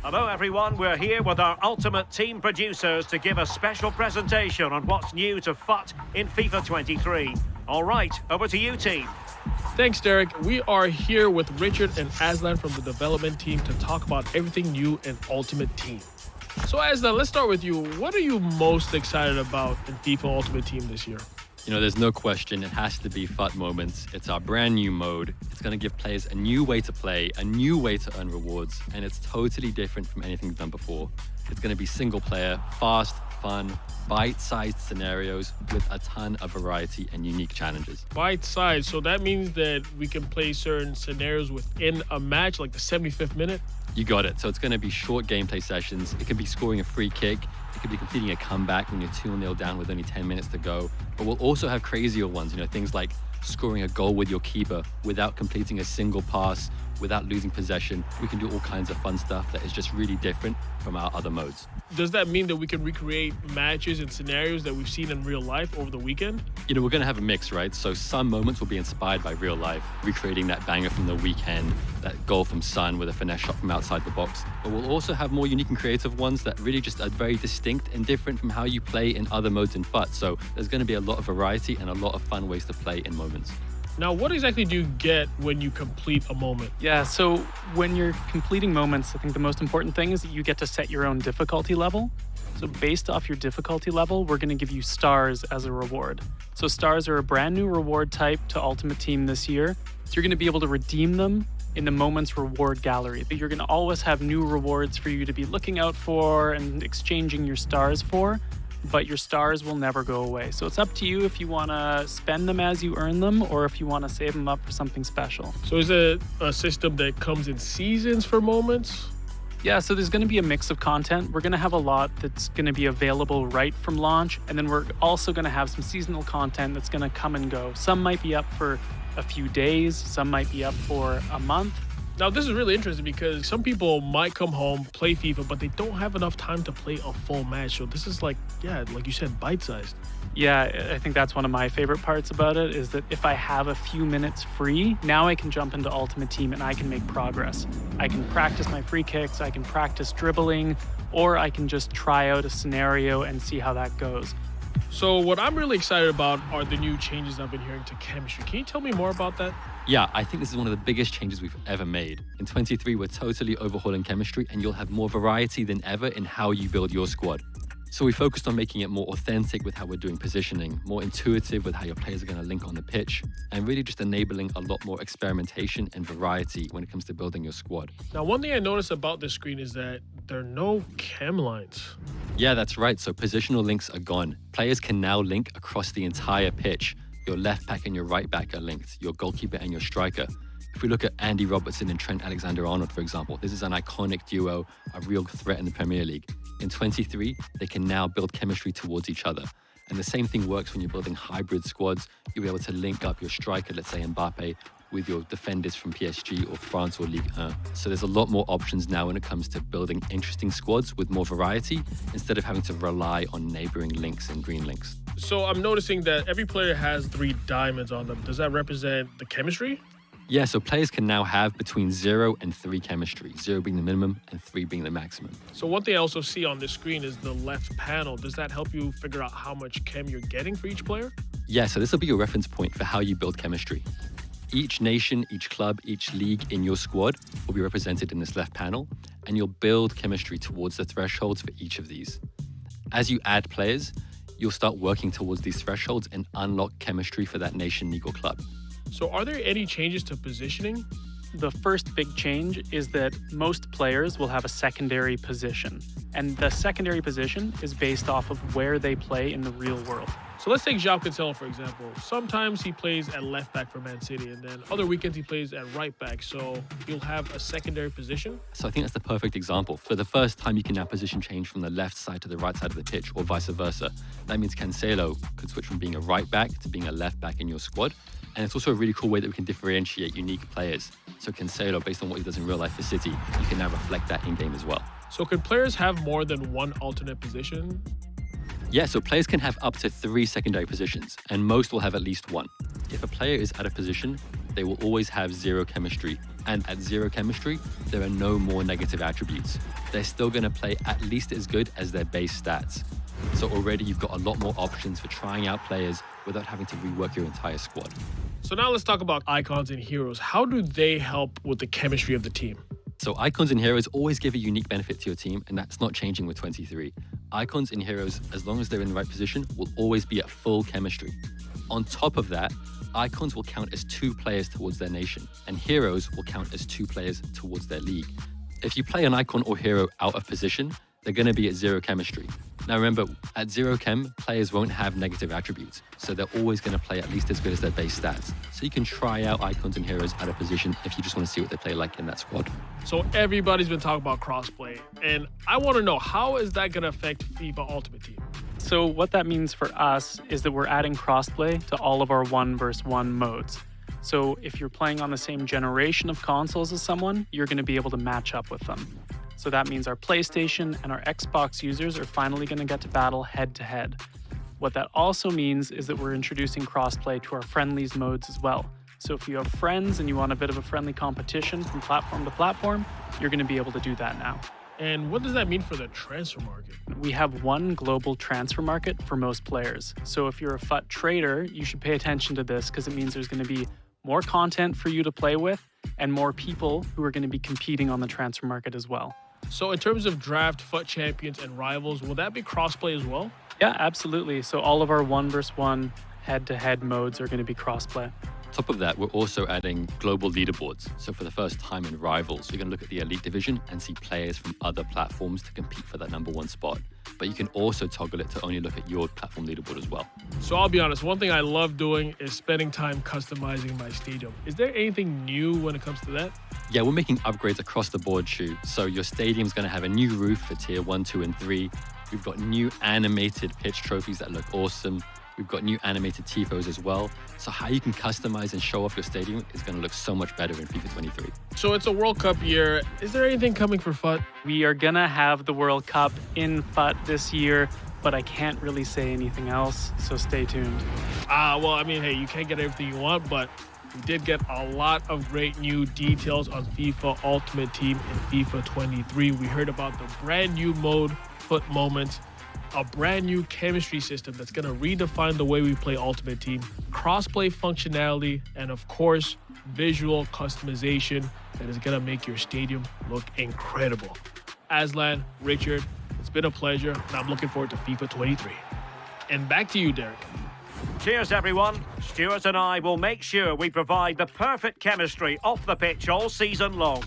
Hello everyone, we're here with our Ultimate Team producers to give a special presentation on what's new to FUT in FIFA 23. All right, over to you team. Thanks, Derek. We are here with Richard and Aslan from the development team to talk about everything new in Ultimate Team. So Aslan, let's start with you. What are you most excited about in FIFA Ultimate Team this year? You know, there's no question, it has to be FUT Moments. It's our brand new mode. It's going to give players a new way to play, a new way to earn rewards, and it's totally different from anything we've done before. It's going to be single player, fast, fun, bite-sized scenarios with a ton of variety and unique challenges. Bite-sized, so that means that we can play certain scenarios within a match, like the 75th minute? You got it. So it's going to be short gameplay sessions. It could be scoring a free kick. It could be completing a comeback when you're 2-0 down with only 10 minutes to go. But we'll also have crazier ones, you know, things like scoring a goal with your keeper without completing a single pass, without losing possession. We can do all kinds of fun stuff that is just really different from our other modes. Does that mean that we can recreate matches and scenarios that we've seen in real life over the weekend? You know, we're going to have a mix, right? So some moments will be inspired by real life, recreating that banger from the weekend, that goal from Son with a finesse shot from outside the box. But we'll also have more unique and creative ones that really just are very distinct and different from how you play in other modes in FUT. So there's going to be a lot of variety and a lot of fun ways to play in moments. Now, what exactly do you get when you complete a moment? Yeah, so when you're completing moments, I think the most important thing is that you get to set your own difficulty level. So based off your difficulty level, we're going to give you stars as a reward. So stars are a brand new reward type to Ultimate Team this year. So you're going to be able to redeem them in the Moments reward gallery. But you're going to always have new rewards for you to be looking out for and exchanging your stars for. But your stars will never go away. So it's up to you if you want to spend them as you earn them or if you want to save them up for something special. So is it a system that comes in seasons for moments? Yeah, so there's going to be a mix of content. We're going to have a lot that's going to be available right from launch. And then we're also going to have some seasonal content that's going to come and go. Some might be up for a few days. Some might be up for a month. Now, this is really interesting because some people might come home, play FIFA, but they don't have enough time to play a full match. So this is like, yeah, like you said, bite-sized. Yeah, I think that's one of my favorite parts about it is that if I have a few minutes free, now I can jump into Ultimate Team and I can make progress. I can practice my free kicks, I can practice dribbling, or I can just try out a scenario and see how that goes. So what I'm really excited about are the new changes I've been hearing to chemistry. Can you tell me more about that? Yeah, I think this is one of the biggest changes we've ever made. In 23, we're totally overhauling chemistry and you'll have more variety than ever in how you build your squad. So we focused on making it more authentic with how we're doing positioning, more intuitive with how your players are going to link on the pitch, and really just enabling a lot more experimentation and variety when it comes to building your squad. Now, one thing I noticed about this screen is that there are no chem lines. Yeah, that's right. So positional links are gone. Players can now link across the entire pitch. Your left back and your right back are linked, your goalkeeper and your striker. If we look at Andy Robertson and Trent Alexander-Arnold, for example, this is an iconic duo, a real threat in the Premier League. In 23, they can now build chemistry towards each other. And the same thing works when you're building hybrid squads. You'll be able to link up your striker, let's say Mbappe, with your defenders from PSG or France or Ligue 1. So there's a lot more options now when it comes to building interesting squads with more variety instead of having to rely on neighboring links and green links. So I'm noticing that every player has 3 diamonds on them. Does that represent the chemistry? Yeah, so players can now have between 0 and 3 chemistry, 0 being the minimum and 3 being the maximum. So one thing I also see on this screen is the left panel. Does that help you figure out how much chem you're getting for each player? Yeah, so this will be your reference point for how you build chemistry. Each nation, each club, each league in your squad will be represented in this left panel, and you'll build chemistry towards the thresholds for each of these. As you add players, you'll start working towards these thresholds and unlock chemistry for that nation, league, or club. So are there any changes to positioning? The first big change is that most players will have a secondary position. And the secondary position is based off of where they play in the real world. So let's take João Cancelo, for example. Sometimes he plays at left back for Man City, and then other weekends he plays at right back. So you'll have a secondary position. So I think that's the perfect example. For the first time, you can now position change from the left side to the right side of the pitch or vice versa. That means Cancelo could switch from being a right back to being a left back in your squad. And it's also a really cool way that we can differentiate unique players. So Cancelo, based on what he does in real life for City, you can now reflect that in-game as well. So could players have more than one alternate position? Yeah, so players can have up to 3 secondary positions, and most will have at least 1. If a player is out of position, they will always have 0 chemistry And at zero chemistry, there are no more negative attributes. They're still going to play at least as good as their base stats. So already you've got a lot more options for trying out players without having to rework your entire squad. So now let's talk about icons and heroes. How do they help with the chemistry of the team? So icons and heroes always give a unique benefit to your team, and that's not changing with 23. Icons and heroes, as long as they're in the right position, will always be at full chemistry. On top of that, icons will count as 2 players towards their nation, and heroes will count as 2 players towards their league. If you play an icon or hero out of position, they're going to be at zero chemistry. Now remember, at zero chem, players won't have negative attributes, so they're always going to play at least as good as their base stats. So you can try out icons and heroes out of position if you just want to see what they play like in that squad. So everybody's been talking about crossplay, and I want to know, how is that going to affect FIFA Ultimate Team? So what that means for us is that we're adding crossplay to all of our 1 versus 1 modes. So if you're playing on the same generation of consoles as someone, you're going to be able to match up with them. So that means our PlayStation and our Xbox users are finally going to get to battle head-to-head. What that also means is that we're introducing crossplay to our friendlies modes as well. So if you have friends and you want a bit of a friendly competition from platform to platform, you're going to be able to do that now. And what does that mean for the transfer market? We have one global transfer market for most players. So if you're a FUT trader, you should pay attention to this because it means there's going to be more content for you to play with and more people who are going to be competing on the transfer market as well. So in terms of draft, FUT champions, and rivals, will that be crossplay as well? Yeah, absolutely. So all of our 1 versus 1 head-to-head modes are going to be crossplay. On top of that, we're also adding global leaderboards. So for the first time in Rivals, you're going to look at the Elite Division and see players from other platforms to compete for that #1 spot. But you can also toggle it to only look at your platform leaderboard as well. So I'll be honest, one thing I love doing is spending time customizing my stadium. Is there anything new when it comes to that? Yeah, we're making upgrades across the board, Shu. So your stadium's going to have a new roof for tier 1, 2, and 3. We've got new animated pitch trophies that look awesome. We've got new animated tifos as well. So how you can customize and show off your stadium is going to look so much better in FIFA 23. So it's a World Cup year. Is there anything coming for FUT? We are going to have the World Cup in FUT this year, but I can't really say anything else, so stay tuned. Well, I mean, hey, you can't get everything you want, but we did get a lot of great new details on FIFA Ultimate Team in FIFA 23. We heard about the brand new mode, FUT Moments, a brand new chemistry system that's going to redefine the way we play Ultimate Team, crossplay functionality, and of course, visual customization that is going to make your stadium look incredible. Aslan, Richard, it's been a pleasure, and I'm looking forward to FIFA 23. And back to you, Derek. Cheers, everyone. Stuart and I will make sure we provide the perfect chemistry off the pitch all season long.